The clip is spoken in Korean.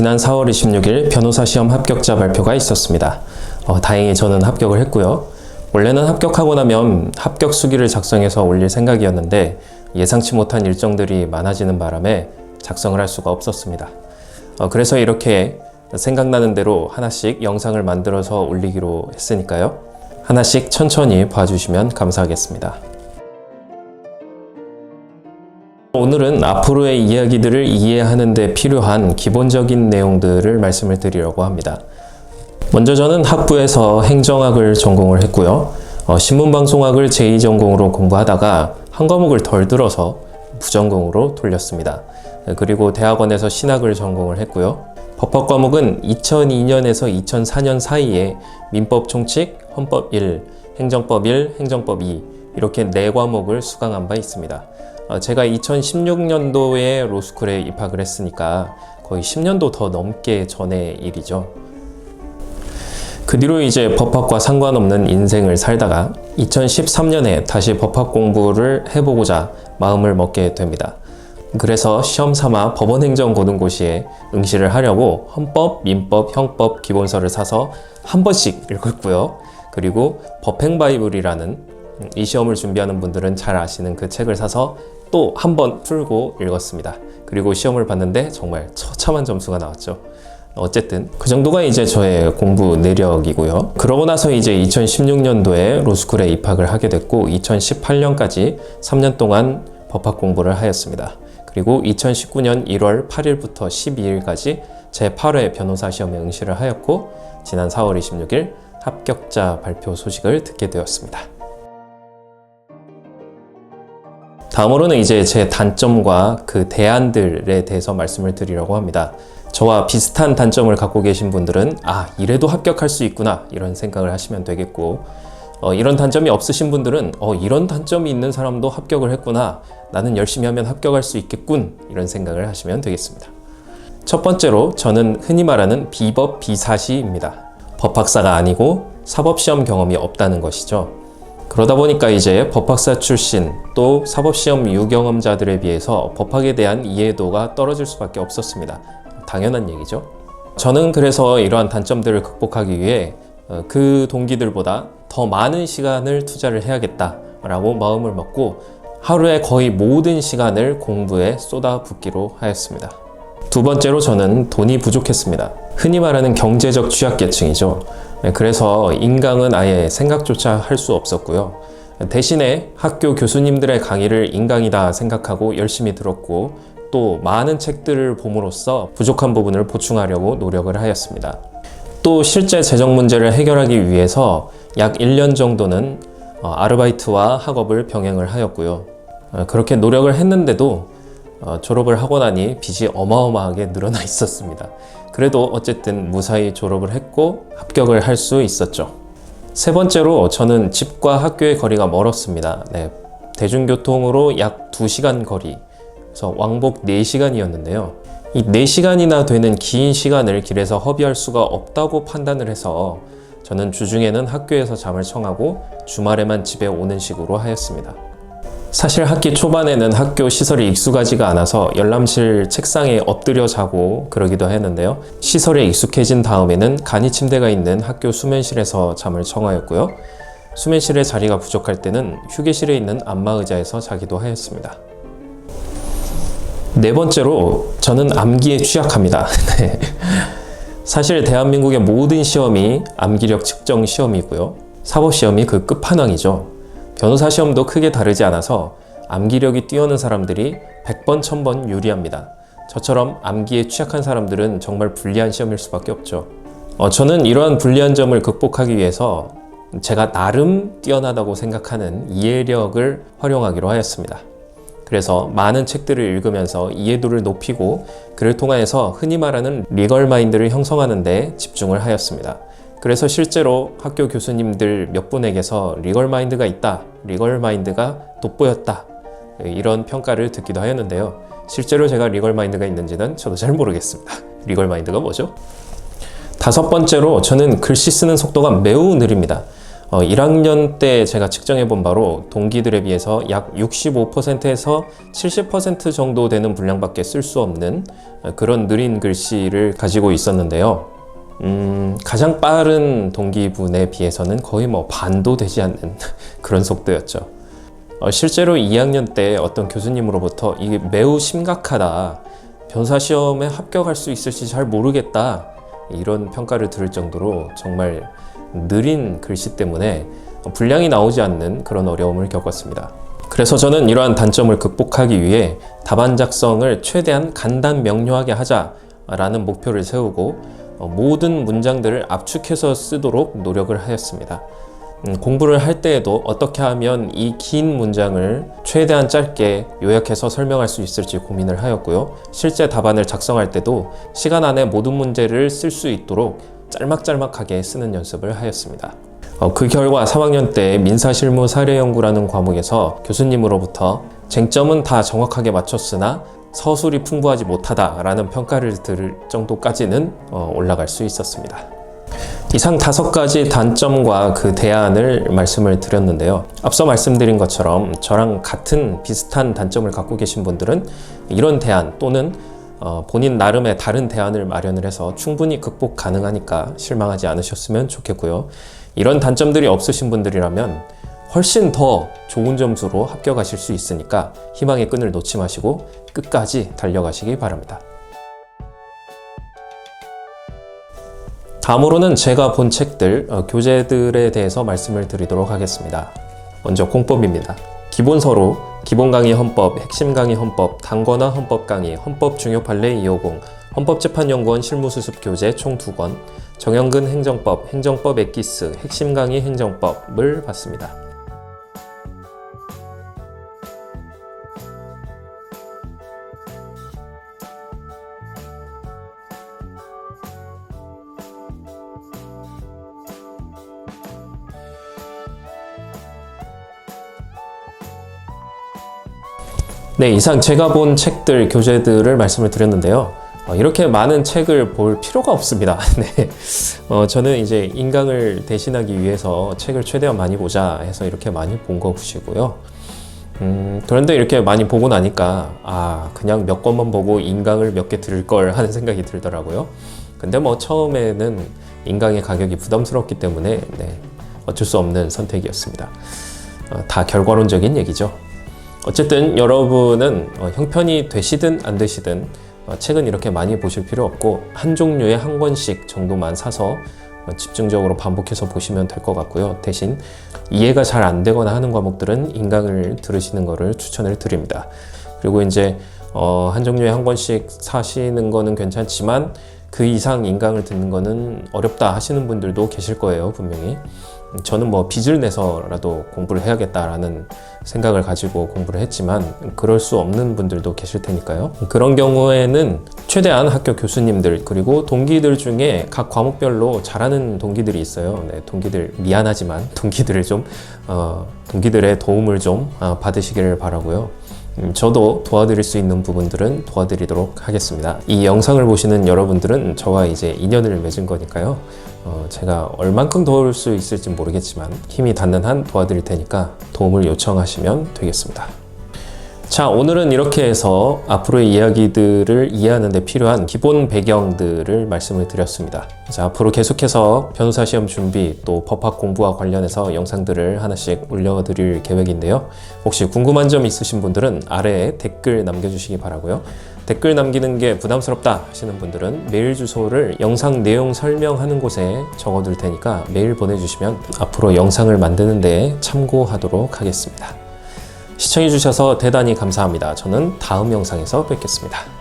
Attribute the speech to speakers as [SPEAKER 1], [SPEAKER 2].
[SPEAKER 1] 지난 4월 26일 변호사 시험 합격자 발표가 있었습니다. 다행히 저는 합격을 했고요. 원래는 합격하고 나면 합격 수기를 작성해서 올릴 생각이었는데 예상치 못한 일정들이 많아지는 바람에 작성을 할 수가 없었습니다. 그래서 이렇게 생각나는 대로 하나씩 영상을 만들어서 올리기로 했으니까요. 하나씩 천천히 봐주시면 감사하겠습니다. 오늘은 앞으로의 이야기들을 이해하는 데 필요한 기본적인 내용들을 말씀을 드리려고 합니다. 먼저 저는 학부에서 행정학을 전공을 했고요. 신문방송학을 제2전공으로 공부하다가 한 과목을 덜 들어서 부전공으로 돌렸습니다. 그리고 대학원에서 신학을 전공을 했고요. 법학 과목은 2002년에서 2004년 사이에 민법 총칙, 헌법 1, 행정법 1, 행정법 2 이렇게 4과목을 수강한 바 있습니다. 제가 2016년도에 로스쿨에 입학을 했으니까 거의 10년도 더 넘게 전의 일이죠. 그 뒤로 이제 법학과 상관없는 인생을 살다가 2013년에 다시 법학 공부를 해보고자 마음을 먹게 됩니다. 그래서 시험 삼아 법원행정고등고시에 응시를 하려고 헌법, 민법, 형법 기본서를 사서 한 번씩 읽었고요. 그리고 법행바이블이라는 이 시험을 준비하는 분들은 잘 아시는 그 책을 사서 또 한 번 풀고 읽었습니다. 그리고 시험을 봤는데 정말 처참한 점수가 나왔죠. 어쨌든 그 정도가 이제 저의 공부 내력이고요. 그러고 나서 이제 2016년도에 로스쿨에 입학을 하게 됐고 2018년까지 3년 동안 법학 공부를 하였습니다. 그리고 2019년 1월 8일부터 12일까지 제8회 변호사 시험에 응시를 하였고 지난 4월 26일 합격자 발표 소식을 듣게 되었습니다. 다음으로는 이제 제 단점과 그 대안들에 대해서 말씀을 드리려고 합니다. 저와 비슷한 단점을 갖고 계신 분들은 이래도 합격할 수 있구나 이런 생각을 하시면 되겠고 이런 단점이 없으신 분들은 이런 단점이 있는 사람도 합격을 했구나 나는 열심히 하면 합격할 수 있겠군 이런 생각을 하시면 되겠습니다. 첫 번째로 저는 흔히 말하는 비법 비사시입니다. 법학사가 아니고 사법시험 경험이 없다는 것이죠. 그러다 보니까 이제 법학사 출신 또 사법시험 유경험자들에 비해서 법학에 대한 이해도가 떨어질 수밖에 없었습니다. 당연한 얘기죠. 저는 그래서 이러한 단점들을 극복하기 위해 그 동기들보다 더 많은 시간을 투자를 해야겠다라고 마음을 먹고 하루에 거의 모든 시간을 공부에 쏟아붓기로 하였습니다. 두 번째로 저는 돈이 부족했습니다. 흔히 말하는 경제적 취약계층이죠. 그래서 인강은 아예 생각조차 할 수 없었고요. 대신에 학교 교수님들의 강의를 인강이다 생각하고 열심히 들었고 또 많은 책들을 봄으로써 부족한 부분을 보충하려고 노력을 하였습니다. 또 실제 재정 문제를 해결하기 위해서 약 1년 정도는 아르바이트와 학업을 병행을 하였고요. 그렇게 노력을 했는데도 졸업을 하고 나니 빚이 어마어마하게 늘어나 있었습니다. 그래도 어쨌든 무사히 졸업을 했고 합격을 할 수 있었죠. 세 번째로 저는 집과 학교의 거리가 멀었습니다. 대중교통으로 약 2시간 거리, 그래서 왕복 4시간이었는데요. 이 4시간이나 되는 긴 시간을 길에서 허비할 수가 없다고 판단을 해서 저는 주중에는 학교에서 잠을 청하고 주말에만 집에 오는 식으로 하였습니다. 사실 학기 초반에는 학교 시설이 익숙하지가 않아서 열람실 책상에 엎드려 자고 그러기도 했는데요. 시설에 익숙해진 다음에는 간이 침대가 있는 학교 수면실에서 잠을 청하였고요. 수면실에 자리가 부족할 때는 휴게실에 있는 안마의자에서 자기도 하였습니다. 네 번째로 저는 암기에 취약합니다. 사실 대한민국의 모든 시험이 암기력 측정 시험이고요. 사법시험이 그 끝판왕이죠. 변호사 시험도 크게 다르지 않아서 암기력이 뛰어난 사람들이 100번, 1000번 유리합니다. 저처럼 암기에 취약한 사람들은 정말 불리한 시험일 수밖에 없죠. 저는 이러한 불리한 점을 극복하기 위해서 제가 나름 뛰어나다고 생각하는 이해력을 활용하기로 하였습니다. 그래서 많은 책들을 읽으면서 이해도를 높이고 그를 통해서 흔히 말하는 리걸 마인드를 형성하는 데 집중을 하였습니다. 그래서 실제로 학교 교수님들 몇 분에게서 리걸 마인드가 있다, 리걸 마인드가 돋보였다 이런 평가를 듣기도 하였는데요. 실제로 제가 리걸 마인드가 있는지는 저도 잘 모르겠습니다. 리걸 마인드가 뭐죠? 다섯 번째로 저는 글씨 쓰는 속도가 매우 느립니다. 1학년 때 제가 측정해 본 바로 동기들에 비해서 약 65%에서 70% 정도 되는 분량밖에 쓸 수 없는 그런 느린 글씨를 가지고 있었는데요. 가장 빠른 동기분에 비해서는 거의 뭐 반도 되지 않는 그런 속도였죠. 실제로 2학년 때 어떤 교수님으로부터 이게 매우 심각하다, 변호사 시험에 합격할 수 있을지 잘 모르겠다, 이런 평가를 들을 정도로 정말 느린 글씨 때문에 분량이 나오지 않는 그런 어려움을 겪었습니다. 그래서 저는 이러한 단점을 극복하기 위해 답안 작성을 최대한 간단 명료하게 하자라는 목표를 세우고 모든 문장들을 압축해서 쓰도록 노력을 하였습니다. 공부를 할 때에도 어떻게 하면 이 긴 문장을 최대한 짧게 요약해서 설명할 수 있을지 고민을 하였고요. 실제 답안을 작성할 때도 시간 안에 모든 문제를 쓸 수 있도록 짤막짤막하게 쓰는 연습을 하였습니다. 그 결과 3학년 때 민사실무 사례연구라는 과목에서 교수님으로부터 쟁점은 다 정확하게 맞췄으나 서술이 풍부하지 못하다라는 평가를 들을 정도까지는 올라갈 수 있었습니다. 이상 5가지 단점과 그 대안을 말씀을 드렸는데요. 앞서 말씀드린 것처럼 저랑 같은 비슷한 단점을 갖고 계신 분들은 이런 대안 또는 본인 나름의 다른 대안을 마련을 해서 충분히 극복 가능하니까 실망하지 않으셨으면 좋겠고요. 이런 단점들이 없으신 분들이라면 훨씬 더 좋은 점수로 합격하실 수 있으니까 희망의 끈을 놓지 마시고 끝까지 달려가시기 바랍니다. 다음으로는 제가 본 책들, 교재들에 대해서 말씀을 드리도록 하겠습니다. 먼저 공법입니다. 기본서로 기본강의 헌법, 핵심 강의 헌법, 단권화 헌법 강의, 헌법 중요 판례 250, 헌법재판연구원 실무수습 교재 총 2권, 정영근 행정법, 행정법 엑기스, 핵심 강의 행정법을 봤습니다. 네, 이상 제가 본 책들, 교재들을 말씀을 드렸는데요. 이렇게 많은 책을 볼 필요가 없습니다. 네. 저는 이제 인강을 대신하기 위해서 책을 최대한 많이 보자 해서 이렇게 많이 본 것이고요. 그런데 이렇게 많이 보고 나니까 그냥 몇 권만 보고 인강을 몇 개 들을 걸 하는 생각이 들더라고요. 근데 뭐 처음에는 인강의 가격이 부담스럽기 때문에 어쩔 수 없는 선택이었습니다. 다 결과론적인 얘기죠. 어쨌든 여러분은 형편이 되시든 안 되시든 책은 이렇게 많이 보실 필요 없고 한 종류의 한 권씩 정도만 사서 집중적으로 반복해서 보시면 될 것 같고요. 대신 이해가 잘 안 되거나 하는 과목들은 인강을 들으시는 것을 추천을 드립니다. 그리고 이제 한 종류의 한 권씩 사시는 거는 괜찮지만 그 이상 인강을 듣는 거는 어렵다 하시는 분들도 계실 거예요, 분명히. 저는 뭐 빚을 내서라도 공부를 해야겠다라는 생각을 가지고 공부를 했지만 그럴 수 없는 분들도 계실 테니까요. 그런 경우에는 최대한 학교 교수님들 그리고 동기들 중에 각 과목별로 잘하는 동기들이 있어요. 동기들 미안하지만 동기들의 도움을 좀 받으시기를 바라고요. 저도 도와드릴 수 있는 부분들은 도와드리도록 하겠습니다. 이 영상을 보시는 여러분들은 저와 이제 인연을 맺은 거니까요. 제가 얼만큼 도울 수 있을지 모르겠지만 힘이 닿는 한 도와드릴 테니까 도움을 요청하시면 되겠습니다. 자, 오늘은 이렇게 해서 앞으로의 이야기들을 이해하는 데 필요한 기본 배경들을 말씀을 드렸습니다. 자, 앞으로 계속해서 변호사 시험 준비 또 법학 공부와 관련해서 영상들을 하나씩 올려드릴 계획인데요. 혹시 궁금한 점 있으신 분들은 아래에 댓글 남겨주시기 바라고요. 댓글 남기는 게 부담스럽다 하시는 분들은 메일 주소를 영상 내용 설명하는 곳에 적어둘 테니까 메일 보내주시면 앞으로 영상을 만드는 데 참고하도록 하겠습니다. 시청해주셔서 대단히 감사합니다. 저는 다음 영상에서 뵙겠습니다.